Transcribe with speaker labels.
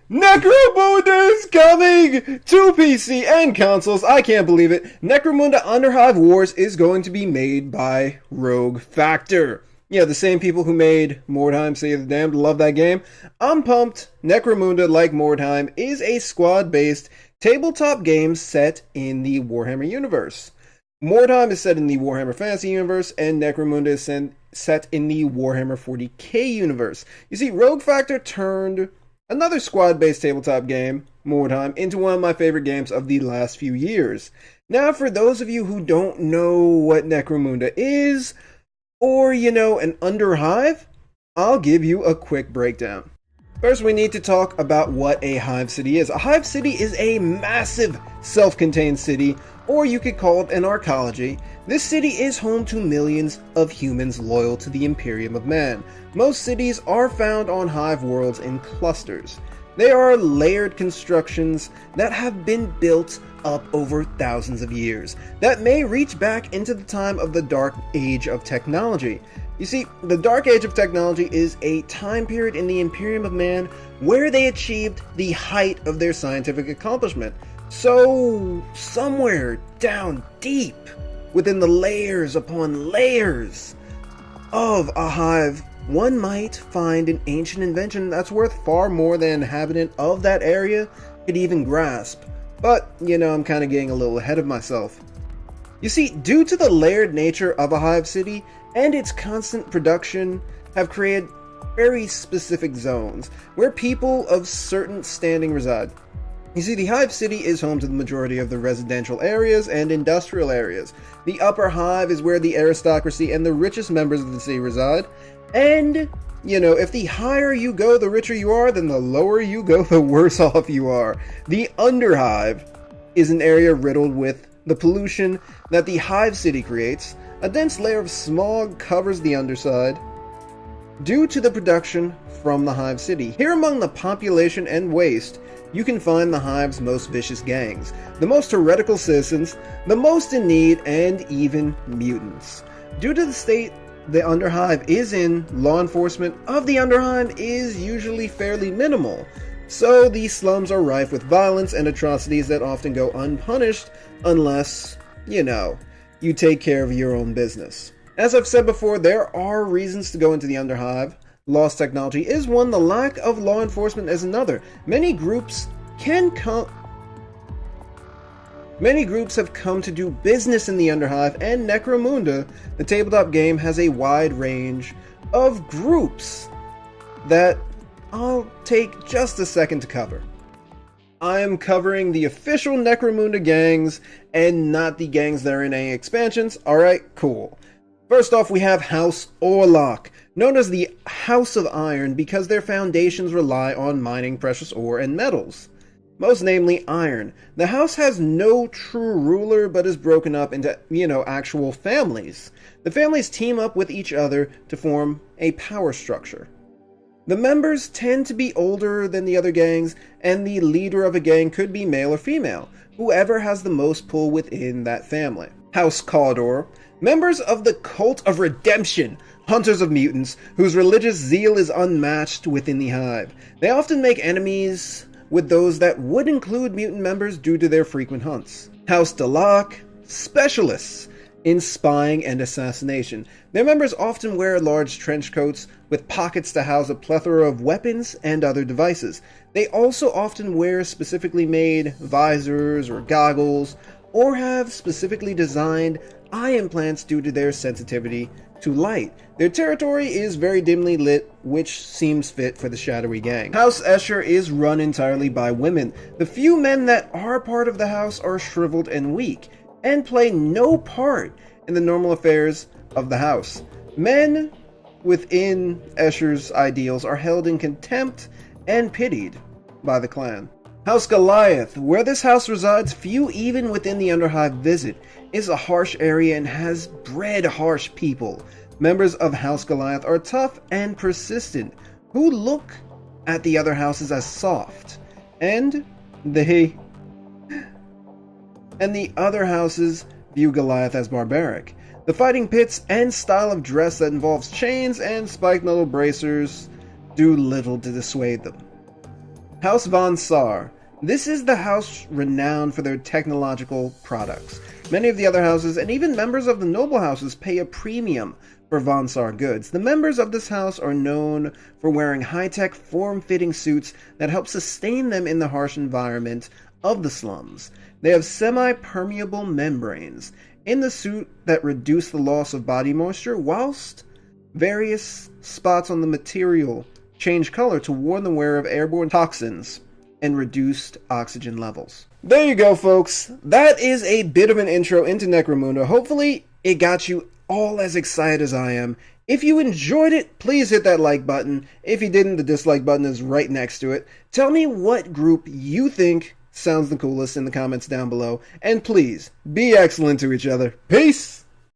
Speaker 1: Necromunda is coming to PC and consoles. I can't believe it. Necromunda Underhive Wars is going to be made by Rogue Factor. Yeah, the same people who made Mordheim Save the Damned. Love that game. I'm pumped. Necromunda, like Mordheim, is a squad-based tabletop game set in the Warhammer universe. Mordheim is set in the Warhammer Fantasy universe, and Necromunda is set in the Warhammer 40k universe. You see, Rogue Factor turned another squad-based tabletop game, Mordheim, into one of my favorite games of the last few years. Now, for those of you who don't know what Necromunda is, or, an Underhive, I'll give you a quick breakdown. First, we need to talk about what a hive city is. A hive city is a massive, self-contained city, or you could call it an arcology. This city is home to millions of humans loyal to the Imperium of Man. Most cities are found on hive worlds in clusters. They are layered constructions that have been built up over thousands of years, that may reach back into the time of the Dark Age of Technology. You see, the Dark Age of Technology is a time period in the Imperium of Man where they achieved the height of their scientific accomplishment. So, somewhere down deep within the layers upon layers of a hive, one might find an ancient invention that's worth far more than an inhabitant of that area could even grasp. But, I'm kind of getting a little ahead of myself. You see, due to the layered nature of a hive city and its constant production have created very specific zones where people of certain standing reside. You see, the hive city is home to the majority of the residential areas and industrial areas. The upper hive is where the aristocracy and the richest members of the city reside. And, if the higher you go, the richer you are, then the lower you go, the worse off you are. The underhive is an area riddled with the pollution that the hive city creates. A dense layer of smog covers the underside due to the production from the hive city. Here among the population and waste, you can find the hive's most vicious gangs, the most heretical citizens, the most in need, and even mutants. Due to the state the Underhive is in, law enforcement of the Underhive is usually fairly minimal, so the slums are rife with violence and atrocities that often go unpunished unless, you take care of your own business. As I've said before, there are reasons to go into the Underhive. Lost technology is one, the lack of law enforcement is another. Many groups have come to do business in the Underhive, and Necromunda, the tabletop game, has a wide range of groups that I'll take just a second to cover. I am covering the official Necromunda gangs and not the gangs that are in any expansions. Alright, cool. First off, we have House Orlok, known as the House of Iron because their foundations rely on mining precious ore and metals. Most namely, iron. The house has no true ruler, but is broken up into, actual families. The families team up with each other to form a power structure. The members tend to be older than the other gangs, and the leader of a gang could be male or female, whoever has the most pull within that family. House Cawdor. Members of the Cult of Redemption, hunters of mutants, whose religious zeal is unmatched within the hive. They often make enemies with those that would include mutant members due to their frequent hunts. House Dalak, specialists in spying and assassination. Their members often wear large trench coats with pockets to house a plethora of weapons and other devices. They also often wear specifically made visors or goggles, or have specifically designed eye implants due to their sensitivity to light. Their territory is very dimly lit, which seems fit for the shadowy gang. House Escher is run entirely by women. The few men that are part of the house are shriveled and weak, and play no part in the normal affairs of the house. Men within Escher's ideals are held in contempt and pitied by the clan. House Goliath, where this house resides, few even within the Underhive visit, is a harsh area and has bred harsh people. Members of House Goliath are tough and persistent, who look at the other houses as soft, and the other houses view Goliath as barbaric. The fighting pits and style of dress that involves chains and spiked metal bracers do little to dissuade them. House von Saar. This is the house renowned for their technological products. Many of the other houses, and even members of the noble houses, pay a premium for von Saar goods. The members of this house are known for wearing high-tech, form-fitting suits that help sustain them in the harsh environment of the slums. They have semi-permeable membranes in the suit that reduce the loss of body moisture, whilst various spots on the material change color to warn the wearer of airborne toxins and reduced oxygen levels. There you go, folks. That is a bit of an intro into Necromunda. Hopefully, it got you all as excited as I am. If you enjoyed it, please hit that like button. If you didn't, the dislike button is right next to it. Tell me what group you think sounds the coolest in the comments down below. And please, be excellent to each other. Peace!